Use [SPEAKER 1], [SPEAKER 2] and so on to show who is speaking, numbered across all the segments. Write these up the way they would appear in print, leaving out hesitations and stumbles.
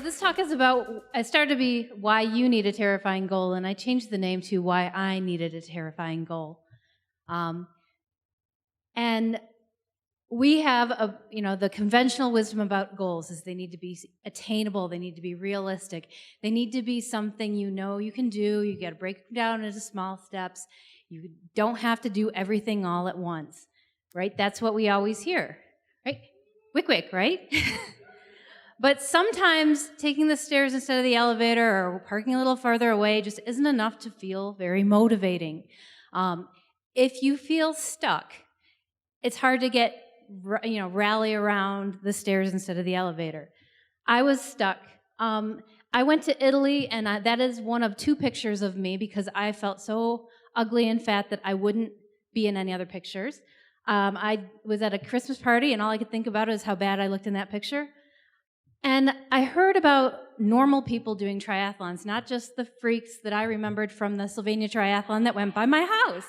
[SPEAKER 1] this talk is about, it started to be why you need a terrifying goal, and I changed the name to why I needed a terrifying goal. And we have the conventional wisdom about goals is they need to be attainable, they need to be realistic, they need to be something you can do. You got to break them down into small steps. You don't have to do everything all at once, right? That's what we always hear, right? Wick, wick, right? But sometimes taking the stairs instead of the elevator or parking a little farther away just isn't enough to feel very motivating. If you feel stuck, it's hard to rally around the stairs instead of the elevator. I was stuck. I went to Italy, and that is one of two pictures of me because I felt so ugly and fat that I wouldn't be in any other pictures. I was at a Christmas party, and all I could think about is how bad I looked in that picture. And I heard about normal people doing triathlons, not just the freaks that I remembered from the Sylvania triathlon that went by my house.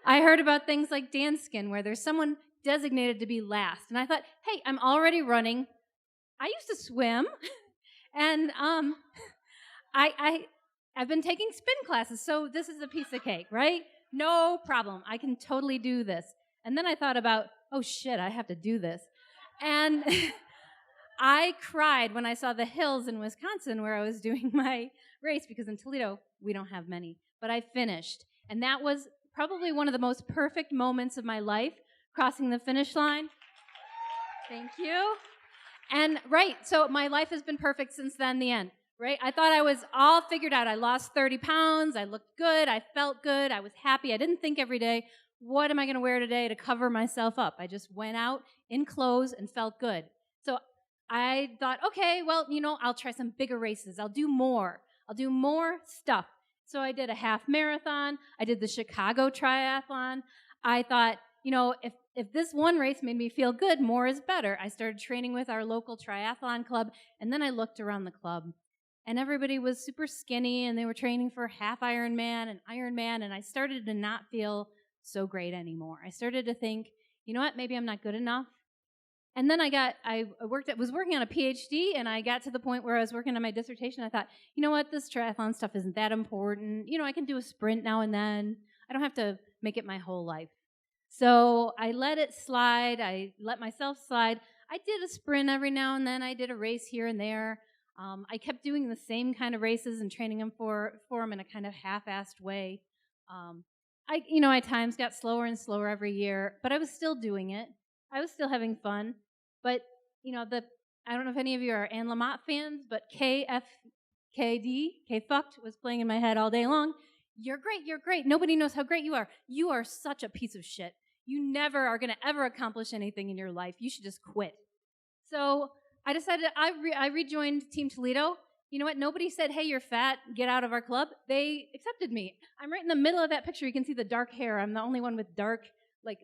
[SPEAKER 1] I heard about things like Danskin, where there's someone designated to be last. And I thought, hey, I'm already running. I used to swim. And I've been taking spin classes, so this is a piece of cake, right? No problem. I can totally do this. And then I thought about, oh, shit, I have to do this. And I cried when I saw the hills in Wisconsin where I was doing my race, because in Toledo, we don't have many. But I finished. And that was probably one of the most perfect moments of my life, crossing the finish line. Thank you. And so my life has been perfect since then, the end, right? I thought I was all figured out. I lost 30 pounds. I looked good. I felt good. I was happy. I didn't think every day, what am I going to wear today to cover myself up? I just went out in clothes and felt good. So I thought, okay, well, I'll try some bigger races. I'll do more. I'll do more stuff. So I did a half marathon. I did the Chicago triathlon. I thought, if this one race made me feel good, more is better. I started training with our local triathlon club, and then I looked around the club, and everybody was super skinny, and they were training for half Ironman and Ironman, and I started to not feel so great anymore. I started to think, you know what, maybe I'm not good enough. And then I was working on a PhD, and I got to the point where I was working on my dissertation. I thought, you know what, this triathlon stuff isn't that important. I can do a sprint now and then. I don't have to make it my whole life. So I let it slide. I let myself slide. I did a sprint every now and then. I did a race here and there. I kept doing the same kind of races and training them for them in a kind of half-assed way. I at times got slower and slower every year, but I was still doing it. I was still having fun, but, I don't know if any of you are Anne Lamott fans, but K-Fucked was playing in my head all day long. You're great. Nobody knows how great you are. You are such a piece of shit. You never are going to ever accomplish anything in your life. You should just quit. So I decided I rejoined Team Toledo. You know what? Nobody said, hey, you're fat, get out of our club. They accepted me. I'm right in the middle of that picture. You can see the dark hair. I'm the only one with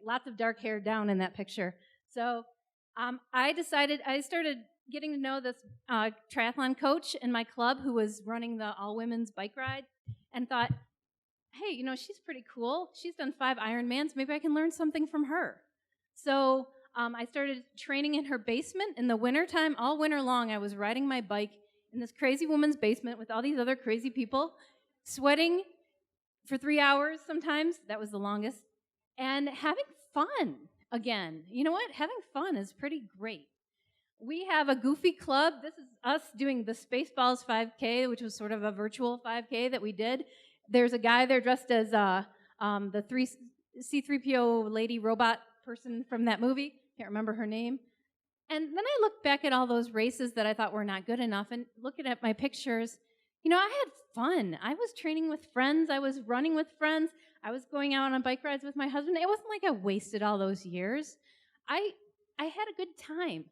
[SPEAKER 1] lots of dark hair down in that picture. So I started getting to know this triathlon coach in my club who was running the all-women's bike ride, and thought, hey, she's pretty cool. She's done 5 Ironmans. Maybe I can learn something from her. So I started training in her basement in the wintertime. All winter long, I was riding my bike in this crazy woman's basement with all these other crazy people, sweating for 3 hours sometimes. That was the longest. And having fun again. You know what? Having fun is pretty great. We have a goofy club. This is us doing the Spaceballs 5K, which was sort of a virtual 5K that we did. There's a guy there dressed as the C-3PO lady robot person from that movie. Can't remember her name. And then I looked back at all those races that I thought were not good enough, and looking at my pictures, I had fun. I was training with friends. I was running with friends. I was going out on bike rides with my husband. It wasn't like I wasted all those years. I had a good time.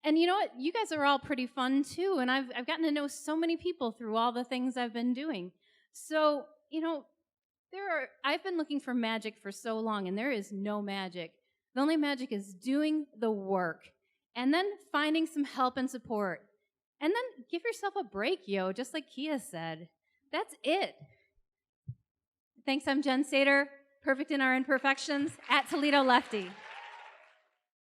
[SPEAKER 1] And you know what? You guys are all pretty fun too, and I've gotten to know so many people through all the things I've been doing. So, I've been looking for magic for so long, and there is no magic. The only magic is doing the work, and then finding some help and support. And then give yourself a break, just like Kia said. That's it. Thanks, I'm Jen Sater, perfect in our imperfections, at Toledo Lefty.